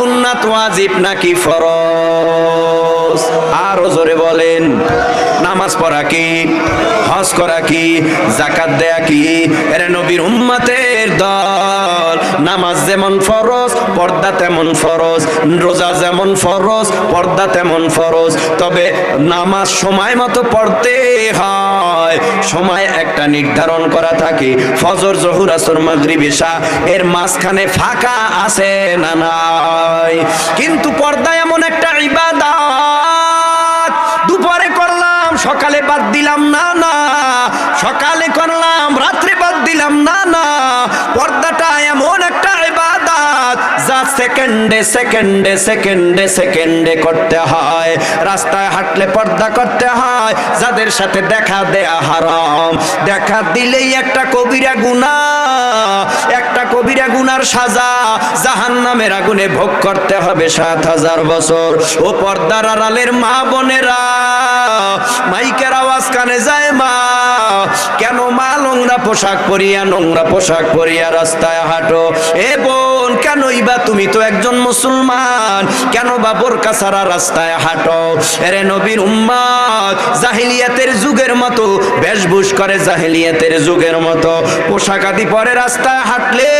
সুন্নাত ওয়াজিব নাকি ফরজ? আরো জোরে বলেন। নামাজ পড়া কি, হজ করা কি, যাকাত দেয়া কি? এরে নবীর উম্মতের দল, নামাজ যেমন ফরজ পর্দা তেমন ফরজ, রোজা যেমন ফরজ পর্দা তেমন ফরজ। তবে নামাজ সময় মতো পড়তে হয়, সময় একটা নির্ধারণ করা থাকে, ফজর, জোহর, আসর, মাগরিব, ইশা, এর মাঝখানে ফাঁকা আছে না নাই? কিন্তু পর্দা এমন একটা ইবাদত, দুপুরে করলাম সকালে বাদ দিলাম না, না সকালে করলাম রাত্রে বাদ দিলাম না, না। পর্দাটা এমন একটা ইবাদত যা সেকেন্ডে সেকেন্ডে সেকেন্ডে সেকেন্ডে করতে হয়। রাস্তায় হাঁটলে পর্দা করতে হয়, যাদের সাথে দেখা দেয়া হারাম, দেখা দিলেই একটা কবিরা গুনাহ, একটা কবিরা গুনার সাজা জাহান্নামের আগুনে ভোগ করতে হবে ৭,০০০ বছর। ও পর্দার আড়ালের মা বোনেরা, মাইকের আওয়াজ কানে যায় মা, কেন মা নোংরা পোশাক পরিয়া, নোংরা পোশাক পরিয়া রাস্তায় হাঁটো? এ বোন, কেনই বা তুমি তো একজন মুসলমান, কেন বা বোরকা ছাড়া রাস্তায় হাঁটো? এরে নবীর উম্মত, জাহিলিয়াতের যুগের মতো বেশভূষ করে, জাহিলিয়াতের যুগের মতো পোশাক আদি পরে রাস্তায় হাঁটলে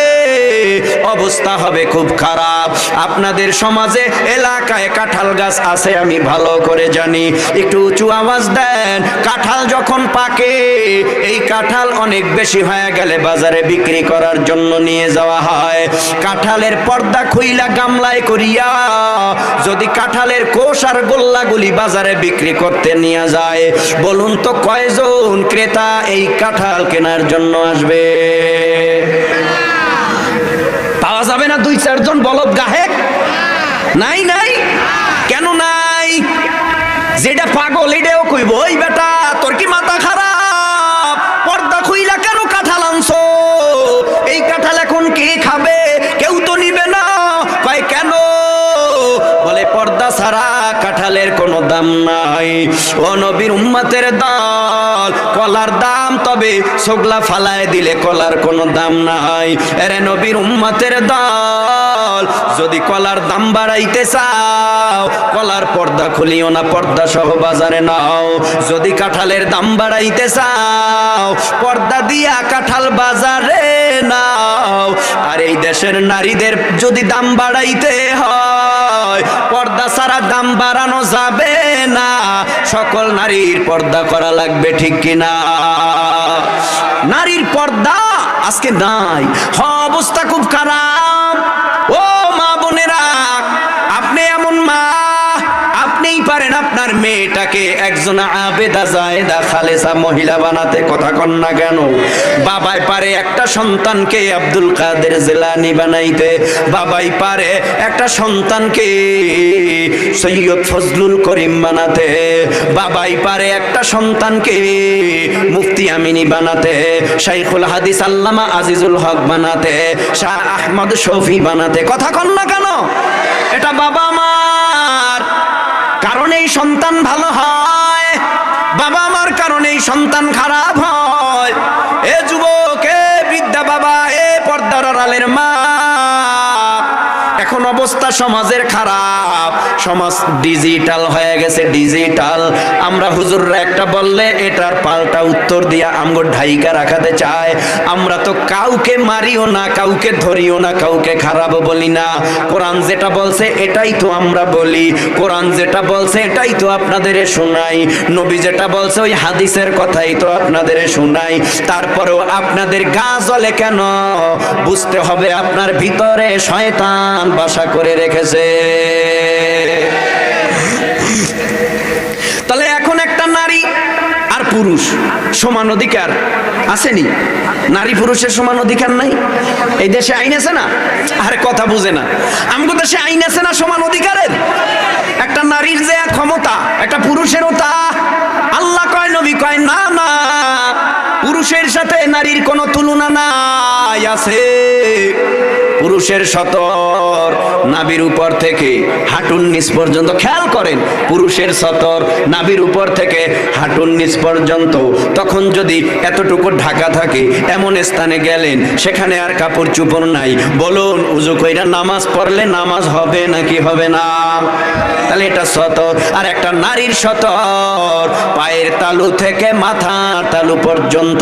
অবস্থা হবে খুব খারাপ। আপনাদের সমাজে এলাকায় কাঁঠাল গাছ আছে আমি ভালো করে জানি, একটু উঁচু আওয়াজ দেন। কাঁঠাল যখন পাকে, এই কাঁঠাল অনেক বেশি হয়ে গেলে বাজারে বিক্রি করার জন্য নিয়ে যাওয়া হয়। কাঁঠালের পর্দা খুইলা গামলায় করিয়া যদি কাঁঠালের কোষ আর গোল্লাগুলি বাজারে বিক্রি করতে নিয়ে যায়, বলুন তো কয়জন ক্রেতা এই কাঁঠাল কেনার জন্য আসবে? পাওয়া যাবে না ২-৪ জন বলদ গাহেক? নাই নাই। কেন নাই? যেটা পাগল এটাও কইব, ওই বেটা তোর কি মাথা খারাপ, পর্দা খুইলা কেন কাঁঠাল আনছো? এই কাঁঠাল এখন কে খাবে? কেউ তো নিবে না। কয় কেন? বলে পর্দা ছাড়া কাঁঠালের কোনো দাম নাই। ও নবীর উম্মতের দল, কলার দাম, তবে সোগলা ফালায় দিলে কলার কোনো দাম নাই। এরে নবীর উম্মতের দল, যদি কলার দাম বাড়াইতে চাও, কলার পর্দা খুলিও না, পর্দা সহ বাজারে নাও। যদি কাঁঠালের দাম বাড়াইতে চাও, পর্দা দিয়া কাঁঠাল বাজারে নাও। আর এই দেশের নারীদের যদি দাম বাড়াইতে হয়, পর্দা ছাড়া দাম বাড়ানো যাবে না, সকল নারীর পর্দা করা লাগবে, ঠিক কিনা? নারীর পর্দা আজকে নাই, অবস্থা খুব খারাপ। ও মা বোনেরা, আপনি এমন মা, আপনিই পারেন আপনার মেয়েটাকে একজন আবেদা জায়েদা খালেসা মহিলা বানাতে, কথা কন না কেন? বাবাই পারে একটা সন্তানকে আব্দুল কাদের জিলানী বানাইতে, বাবাই পারে একটা সন্তানকে সৈয়দ ফজলুল করিম বানাতে, বাবাই পারে একটা সন্তানকে মুফতি আমিনী বানাতে, শাইখুল হাদিস আল্লামা আজিজুল হক বানাতে, শাহ আহমদ শফি বানাতে, কথা কন না কেন? এটা বাবা মার কারণেই সন্তান ভালো হয়, বাবা মার কারণেই সন্তান খারাপ হয়। এ যুবক, এ বৃদ্ধা বাবা, এ পর্দার আড়ালের মা, এখন অবস্থা সমাজের খারাপ, সমাজ ডিজিটাল হয়ে গেছে, ডিজিটাল। আমরা হুজুররা একটা বললে এটার পাল্টা উত্তর দিয়া আমগো ঢাইকা রাখাতে চায়। আমরা তো কাউকে মারিও না, কাউকে ধরিও না, কাউকে খারাপ বলি না। কোরআন যেটা বলছে এটাই তো আমরা বলি, কোরআন যেটা বলছে এটাই তো আপনাদের শোনাই, নবী যেটা বলছে ওই হাদিসের কথাই তো আপনাদের শোনাই। তারপরেও আপনাদের গা জ্বলে কেন? বুঝতে হবে আপনার ভিতরে শয়তান বাসা করে রেখেছে। তাহলে এখন একটা নারী আর পুরুষ সমান অধিকার আসেনি? নারী পুরুষের সমান অধিকার নাই? এই দেশে আইন আছে না? আরে কথা বুঝে না। আমগো দেশে আইন আছে না সমান অধিকারের? একটা নারীর যে ক্ষমতা, একটা পুরুষেরও তা। আল্লাহ কয়, নবী কয়, না না, পুরুষের সাথে নারীর কোনো তুলনা নাই। আছে পুরুষের সতর নাভির উপর থেকে হাঁটুর নিচ পর্যন্ত, খেয়াল করেন, পুরুষের সতর নাভির উপর থেকে হাঁটুর নিচ পর্যন্ত। তখন যদি এতটুকু ঢাকা থাকে, এমন স্থানে গেলেন সেখানে আর কাপড় চোপড় নাই, বলুন উযু কইরা নামাজ পড়লে নামাজ হবে নাকি হবে না? তাহলে এটা সতর। আর একটা নারীর সতর পায়ের তালু থেকে মাথার তালু পর্যন্ত।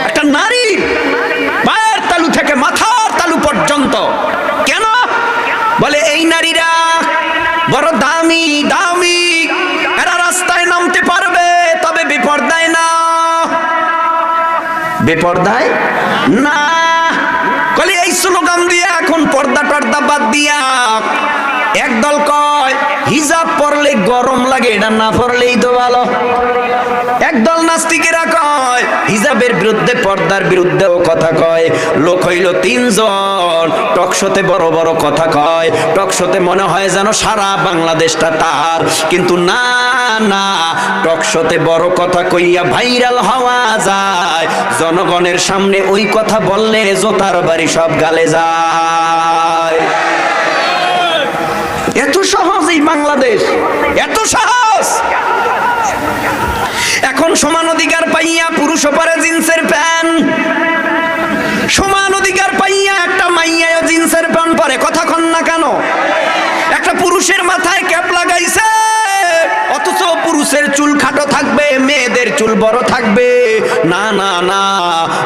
একটা নারীর পায়ের তালু থেকে মাথার তালু পর্যন্ত। কেন? বলে এই নারীরা বড় দামি দামি, এরা রাস্তায় নামতে পারবে, তবে বেপরদায় না। বেপরদায় না। বলে এই স্লোগান দিয়ে এখন পর্দা টর্দা বাদ দিয়া একদল কয় হিজাব পরলে গরম লাগে, এটা না পরলেই তো ভালো। একদল নাস্তিকেরা কয় হিজাবের বিরুদ্ধে, পর্দার বিরুদ্ধেও কথা কয়। লোক হইল তিনজন, টকশোতে বড় বড় কথা কয়, টকশোতে মনে হয় যেন সারা বাংলাদেশটা তার। কিন্তু না না, টকশোতে বড় কথা কইয়া ভাইরাল হওয়া যায়, জনগণের সামনে ওই কথা বললে জোতার বাড়ি সব গালে যায়। এত সহজ এই বাংলাদেশ, এত সহজ। এখন সমান অধিকার পাইয়া পুরুষ পরে জিন্সের প্যান্ট, সমান অধিকার পাইয়া একটা মাইয়া জিন্সের প্যান্ট পরে। কথা কন না কেন? একটা পুরুষের মাথায় ক্যাপ লাগাইছে, অথচ পুরুষের চুল খাটো থাকবে, মেয়েদের চুল বড় থাকবে। না না না,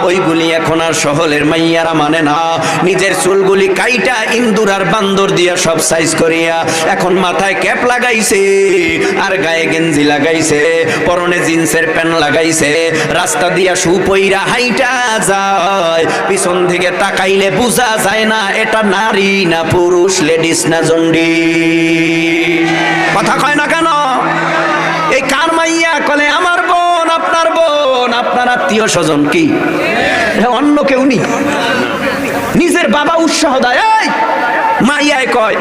ওইগুলি এখন আর শহরের মাইয়ারা মানে না। নিজের চুলগুলি কাইটা ইন্দুর আর বান্দর দিয়া সব সাইজ করিয়া এখন মাথায় ক্যাপ লাগাইছে, আর গায়ে গেঞ্জি লাগাইছে, পরনে জিন্সের প্যান্ট লাগাইছে, রাস্তা দিয়া সুপইরা হাইটা যায়। পিছন থেকে তাকাইলে বোঝা যায় না এটা নারী না পুরুষ, লেডিস না জন্ডি। কথা কয় না কেন? এই কার মাইয়া? কলে আমার বোন, আপনার বোন, আপনার আত্মীয় স্বজন। কি অন্য কেউ নেই? নিজের বাবা উৎসাহ দেয়, এই মাইয়ায় কয়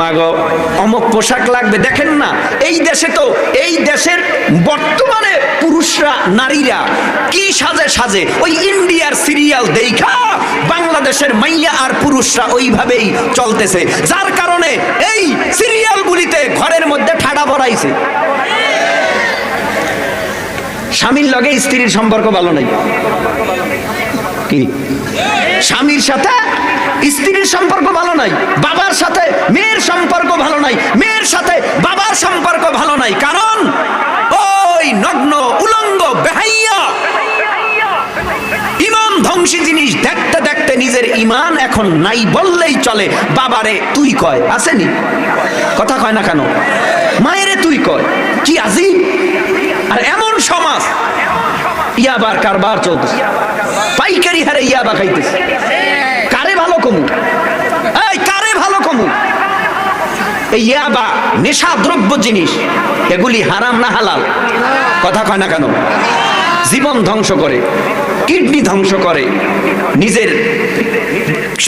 মাগো অমুক পোশাক লাগবে। দেখেন না এই দেশে তো, এই দেশের বর্তমানে পুরুষরা নারীরা কি সাজে সাজে, ওই ইন্ডিয়ার সিরিয়াল দেখা বাংলাদেশের মাইয়া আর পুরুষরা ওইভাবেই চলতেছে, যার কারণে এই সিরিয়ালগুলিতে ঘরের মধ্যে ঠাডা ভরাইছে। স্বামীর লগে স্ত্রীর সম্পর্ক ভালো নাই, কি স্বামীর সাথে স্ত্রীর সম্পর্ক ভালো নাই, বাবার সাথে মেয়ের সম্পর্ক ভালো নাই, মেয়ের সাথে বাবার সম্পর্ক ভালো নাই। কারণ ওই নগ্ন উলঙ্গ বেহাইয়া ইমান ধ্বংসী জিনিস দেখতে দেখতে নিজের ইমান এখন নাই বললেই চলে। বাবারে তুই কয়, আসেনি? কথা কয় না কেন? মায়েরে তুই কয়, কি আজিব। আর এমন সমাজ, ইয়াবার কারবার চলতেছে, পাইকারি হারে ইয়াবা খাইতেছে। কারে ভালো কমু? এই কারে ভালো কমু? এই ইয়াবা নেশা দ্রব্য জিনিস, এগুলি হারাম না হালাল? কথা কয় না কেন? জীবন ধ্বংস করে, কিডনি ধ্বংস করে, নিজের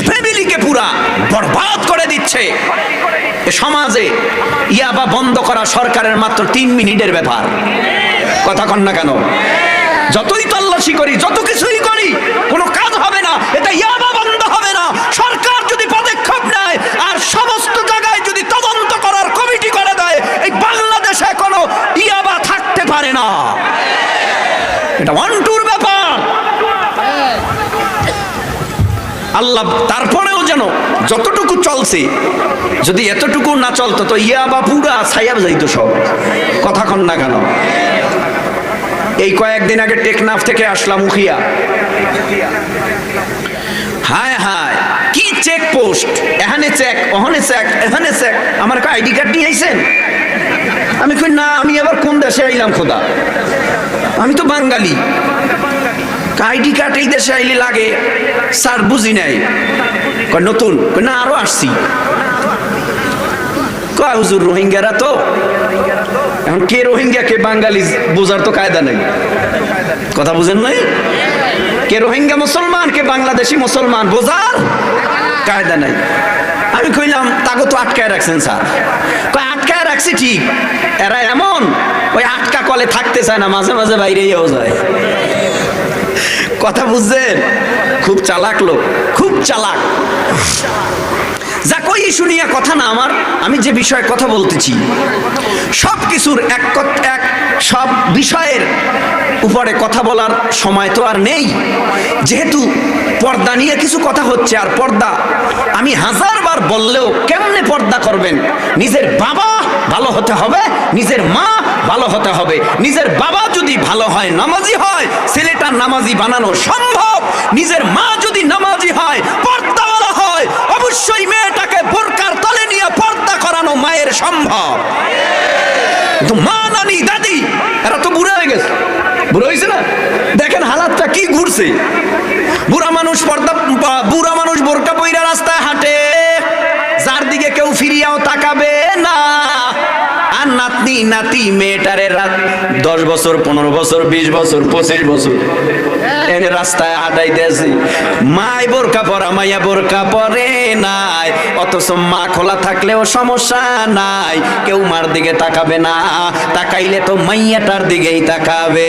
ফ্যামিলিকে পুরা বরবাদ করে দিচ্ছে। সমাজে ইয়াবা বন্ধ করা সরকারের মাত্র 3 মিনিটের ব্যাপার। কথা কন না কেন? যতই তল্লাশি করি, যত কিছুই করি, কোনো কাজ হবে না। এটা ইয়াবা বন্ধ হবে না। সরকার যদি পদক্ষেপ নেয় আর সমস্ত জায়গায় যদি তদন্ত করার কমিটি করে দেয়, এই বাংলাদেশে কোনো ইয়াবা থাকতে পারে না। এটা ওয়ান্টুর ব্যাপার। আল্লাহ তারপরেও যেন যতটুকু চলছে, যদি এতটুকু না চলতো তো ইয়াবা পুরা ছায়া যাইতো সব। কথা কন না কেন? এই কয়েকদিন আগে টেকনাফ থেকে আসলাম উখিয়া, হায় হায় কি চেক পোস্ট, এখানে চেক, ওখানে চেক, এখানে চেক। আমার আইডি কার্ড নিয়ে আইছেন? আমি কই না, আমি আবার কোন দেশে আইলাম খোদা, আমি তো বাঙালি। আইডি কার্ড এই দেশে আইলে লাগে স্যার, বুঝি নাই। কয় নতুন? কই না আরো আসছি। কয় হুজুর রোহিঙ্গারা তো, এখন কে রোহিঙ্গা কে বাঙালি বোঝার তো কায়দা নেই। কথা বুঝেন নাই? কে রোহিঙ্গা মুসলমান কে বাংলাদেশি মুসলমান বোঝার কায়দা নাই। আমি কইলাম তাকে তো আটকায় রাখছেন স্যার। কয় আটকায় রাখছি ঠিক, এরা এমন ওই আটকা কলে থাকতে চায় না, মাঝে মাঝে বাইরেও যায়। কথা বুঝছেন? খুব চালাক লোক, খুব চালাক। যা কই শুনিয়া কথা না আমার, আমি যে বিষয়ে কথা বলতেছি সব কিছুর এক সব বিষয়ের উপরে কথা বলার সময় তো আর নেই। যেহেতু পর্দা নিয়ে কিছু কথা হচ্ছে, আর পর্দা আমি হাজারবার বললেও কেমনে পর্দা করবেন? নিজের বাবা ভালো হতে হবে, নিজের মা ভালো হতে হবে। নিজের বাবা যদি ভালো হয়, নামাজি হয়, ছেলেটা নামাজি বানানো সম্ভব। নিজের মা যদি নামাজি হয়, পর্দাওয়ালা হয়, অবশ্যই মেয়েটাকে বোরকার তলে নিয়ে পর্দা করানো মায়ের সম্ভব। কিন্তু মা, নানি, দাদি এরা তো বুড়া হয়ে গেছে, বুড়ো হয়েছে না? দেখেন হালাতটা কি ঘুরছে। বুড়া মানুষ বোরকা পইরা রাস্তায় হাঁটে, যার দিকে কেউ ফিরিয়াও তাকাবে না। আর নাতনি নাতি মেয়েটারে 10 বছর, 15 বছর, 20 বছর, 25 বছর এনে রাস্তায় হাঁটাইতেছে। মাই বোরকা পরা, মাইয়া বোরকা পরে নাই, অথচ মা খোলা থাকলেও সমস্যা নাই। কেউ মার দিকে তাকাবে না, তাকাইলে তো মাইয়াটার দিকেই তাকাবে।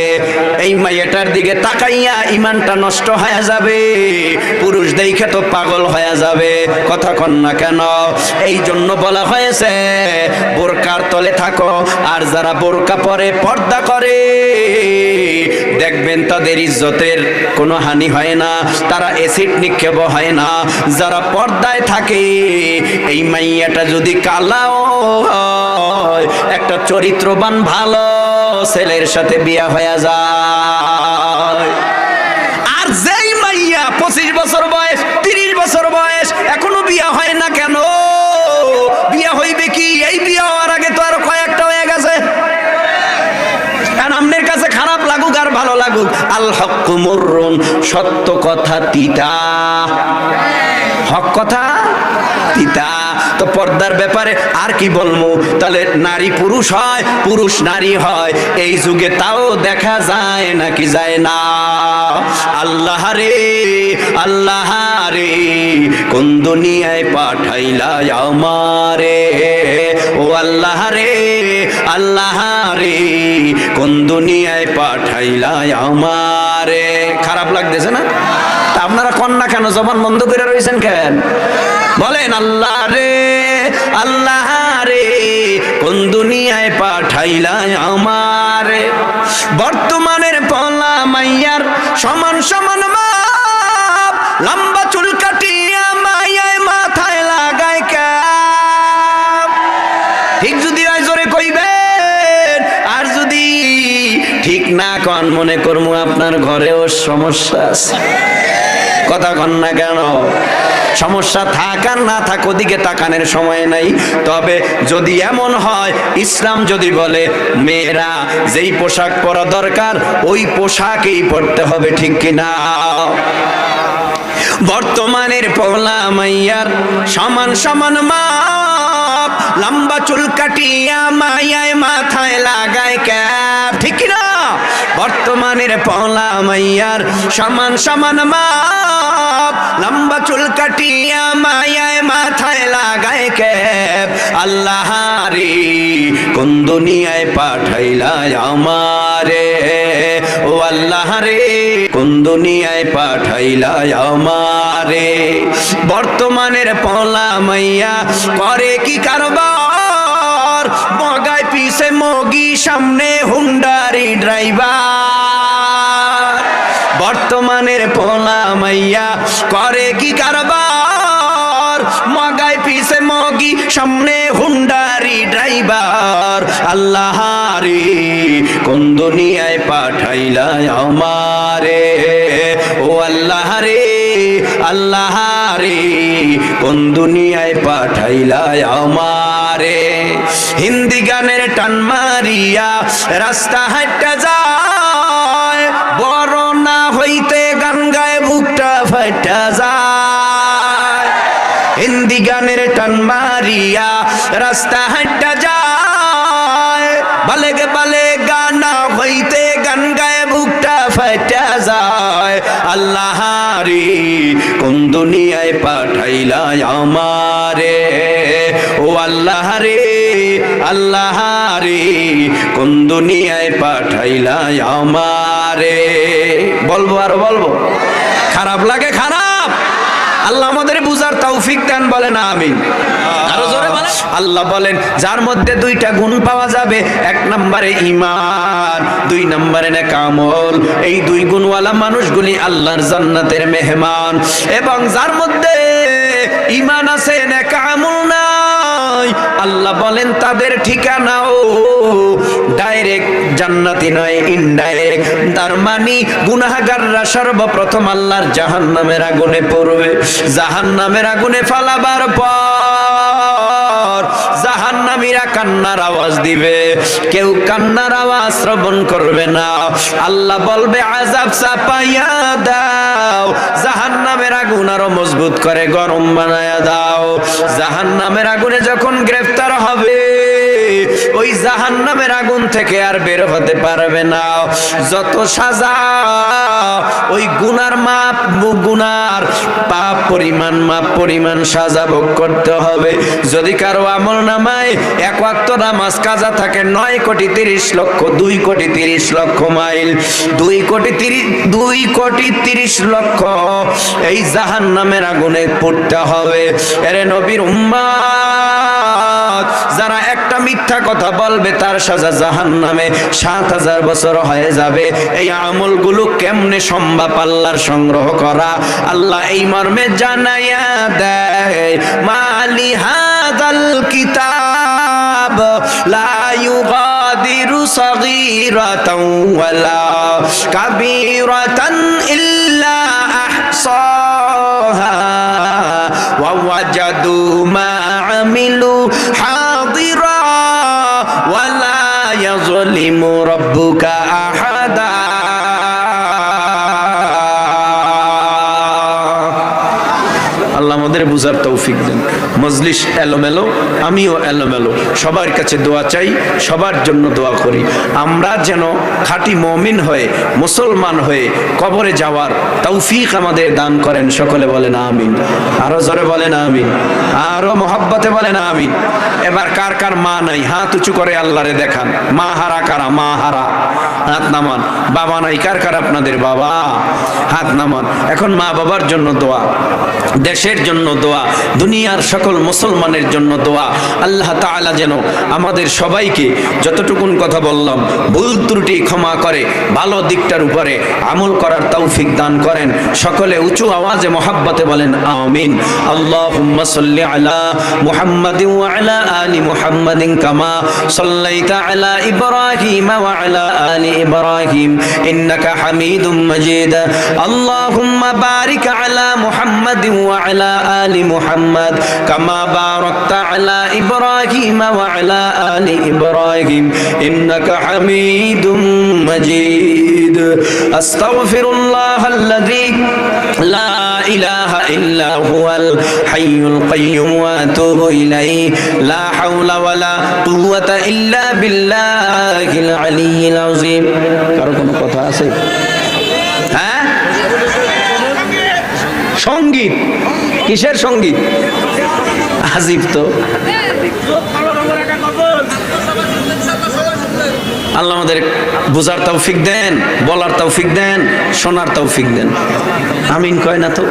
এই মাইয়াটার দিকে তাকাইয়া ইমানটা নষ্ট হয়ে যাবে, পুরুষ দেখে তো পাগল হয়ে যাবে। কথা কন না কেন? এই জন্য বলা হয়েছে বোরকার তলে থাকো। আর যারা বোরকা পরে, পর্দা করে, দেখবেন তাদের ইজ্জতের কোনো হানি হয় না, তারা এসিড নিক্ষেপ হয় না। যারা পর্দায় থাকে, এই মাইয়াটা যদি কালাও হয়, একটা চরিত্রবান ভালো ছেলের সাথে বিয়া হয়ে যায়। আর যেই মাইয়া 25 বছর বয়স, 30 বছর বয়স, এখনো বিয়া হয় না কেন? বিয়া হইবে কি? এই বিয়া হওয়ার আগে তো আরো কয়েকটা হয়ে গেছে। আপনার কাছে খারাপ লাগুক আর ভালো লাগুক, আল হক মুররুন, সত্য কথা তিতা, হক কথা তিতা। তো পর্দার ব্যাপারে আর কি বলবো? তাহলে নারী পুরুষ হয়, পুরুষ নারী হয়, এই যুগে তাও দেখা যায় নাকি যায় না? আল্লাহ রে, আল্লাহ রে, কোন দুনিয়ায় পাঠাইলা আমারে? ও আল্লাহ রে, আল্লাহ রে, কোন দুনিয়ায় পাঠাইলা আমারে? খারাপ লাগতেছে না? তা আপনারা কন্যা কেন জবান বন্ধ করে রয়েছেন কেন? বলেন আল্লাহ রে, আল্লাহ রে, কোন দুনিয়ায় পাঠাইলা আমারে? বর্তমানের পলা মাইয়ার সমান সমান মাপ, লম্বা চুল কাটিয়া মাইয়ায় মাথায় লাগায় ক্যাপ। ঠিক যদি হয় জোরে কইবেন, আর যদি ঠিক না কন মনে করবো আপনার ঘরেও সমস্যা আছে। কথা কন না কেন? সমস্যা থাক আর না থাক, ওদিকে তাকানোর সময় নাই। তবে যদি এমন হয়, ইসলাম যদি বলে মেয়েরা যেই পোশাক পরা দরকার ওই পোশাকই পরতে হবে, ঠিক কিনা? বর্তমানের পলা মাইয়ার সমান সমান মাপ, লম্বা চুল কাটিয়া মাইয়ায় মাথায় লাগায় ক্যাপ, ঠিক কিনা? বর্তমানের পলা মাইয়ার সমান সমান মাপ, লম্বা চুল কাটিয়া মাইয়ায় মাথায় লাগায় ক্যাপ। আল্লাহ রে, কোন দুনিয়ায় পাঠাইলা আমারে? ও আল্লাহ রে, কোন দুনিয়ায় পাঠাইলা আমারে? বর্তমানের পলা মাইয়া করে কি কারবার? মগায় পিছে মগি, সামনে হুন্ডারি ড্রাইভার। বর্তমানের পোলা মাইয়া করে কি কারবার? মগায় পিছে মগি, সামনে হুন্ডারি ড্রাইভার। আল্লাহ রে, কোন দুনিয়ায় পাঠাইলা আমারে? ও আল্লাহ রে, আল্লাহ রে, কোন দুনিয়ায় পাঠাইলা আমারে? হিন্দি গানের টান মারিয়া রাস্তা হাঁটা যায়, বড় না হইতে গান গায়ে বুকটা ফাটা যায়। হিন্দি গানের টান মারিয়া রাস্তা হাঁটা যায়, বালেগে বালে গানা হইতে গান গায়ে বুকটা ফাটা যায়। আল্লাহ রে, কোন দুনিয়ায় পাঠাইলা আমারে? ও আল্লাহ রে, আল্লাহ রে, কোন দুনিয়ায় পাঠাইলা আমারে? বলবো আর বলবো? খারাপ লাগে, খারাপ। আল্লাহ আমাদের বুঝার তৌফিক দেন, বলেন আমিন। আরো জোরে বলেন। আল্লাহ বলেন যার মধ্যে দুইটা গুণ পাওয়া যাবে, এক নম্বরে ঈমান, দুই নম্বরে নেক আমল। এই দুই গুণওয়ালা মানুষগুলি আল্লাহর জান্নাতের মেহমান। এবং যার মধ্যে ঈমান আছে নেক আমল নাই, আল্লাহ বলেন তাদের ঠিকানাও ডাইরেক্ট জান্নাতি নয়, ইনডাইরেক্ট। তার মানে গুনাহগাররা সর্বপ্রথম আল্লাহর জাহান্নামের আগুনে পড়বে। জাহান্নামের আগুনে ফালাবার পর জাহান্নামীরা কান্নার আওয়াজ দিবে, কেউ কান্নার আওয়াজ শ্রবণ করবে না। আল্লাহ বলবে আযাব চাপাইয়া দাও, জাহান্নামের আগুন আরো মজবুত করে গরম বানায়া দাও। জাহান্নামের আগুনে যখন গ্রেফতার হবে, ওই জাহান্নামের আগুন থেকে আর বের হতে পারবে না। যত সাজা, ওই গুনার মাপ, গুনার পাপ পরিমাণ মাপ পরিমাণ সাজা ভোগ করতে হবে। যদি কারো আমল নামায় এক ওয়াক্ত নামাজ কাজা থাকে 9 কোটি 30 লক্ষ, 2 কোটি 30 লক্ষ মাইল, 2 কোটি 30 লক্ষ এই জাহান্নামের আগুনে পড়তে হবে। এরে নবীর উম্মত, যারা একটা মিথ্যা কথা বলবে তার সাজা জাহান্নামে 7000 বছর হয়ে যাবে। এই আমলগুলো কেমনে সম্ভব আল্লাহর সংগ্রহ করা? আল্লাহ এই মর্মে জানাইয়া দেয়, মালি হাযাল কিতাব লা ইউগাদিরু সাগীরাতান ওয়ালা কাবীরাতান ইল্লা আহসাহা ওয়া ওয়াজাদু মা আমিলু হাদিরা ওয়ালা ইয়াযলিমু রাব্বুকা আহাদা। আল্লাহ আমাদের বুঝার তৌফিক দেন। মজলিস এলোমেলো, আমিও এলোমেলো, সবার কাছে দোয়া চাই, সবার জন্য দোয়া করি। আমরা যেন খাঁটি মুমিন হয়ে, মুসলমান হয়ে কবরে যাওয়ার তৌফিক আমাদের দান করেন। সকলে বলেন আমিন। আরো জোরে বলেন আমিন, আরো মহব্বতে বলেন আমিন। এবার কার কার মা নাই হাত উঁচু করে আল্লাহরে দেখান। মা হারা কারা? মা হারা হাত নামান। বাবা নাই কার কার? আপনাদের বাবা, হাত নামান। এখন মা বাবার জন্য দোয়া, দেশের জন্য দোয়া, দুনিয়ার সকল মুসলমানের জন্য দোয়া। আল্লাহ তাআলা যেন আমাদের সবাইকে যতটুকুন কথা বললাম ভুল ত্রুটি ক্ষমা করে ভালো দিকটার উপরে আমল করার তৌফিক দান করেন। সকলে উঁচু আওয়াজে মহব্বতে বলেন আমিন। আল্লাহুম্মা সাল্লি আলা মুহাম্মাদিন ওয়া আলা আলি মুহাম্মাদিন কামা সাল্লাইতা আলা ইব্রাহিম ওয়া আলা আলি ইব্রাহিম ইন্নাকা হামিদুম মাজিদ। আল্লাহুম্মা বারিক আলা মুহাম্মাদিন ওয়া আলা আলি মুহাম্মাদ কামা বারাকতা আলা ইব্রাহিম ওয়া আলা আলি ইব্রাহিম ইন্নাকা হামিদুম মাজিদ। আস্তাগফিরুল্লাহাল্লাযী লা ইলাহা ইল্লা হুয়াল হাইয়ুল কাইয়্যুম ওয়া আতুবু ইলাইহি লা হাওলা ওয়ালা কুওয়াতা ইল্লা বিল্লাহিল আলিয়্যিল আযীম। কারো কোনো কথা আছে? হ্যাঁ, সঙ্গীত? কিসের সঙ্গীত? আজিব তো। আল্লাহ আমাদের বুঝার তৌফিক দেন, বলার তৌফিক দেন, শোনার তৌফিক দেন। আমিন কয় না তো?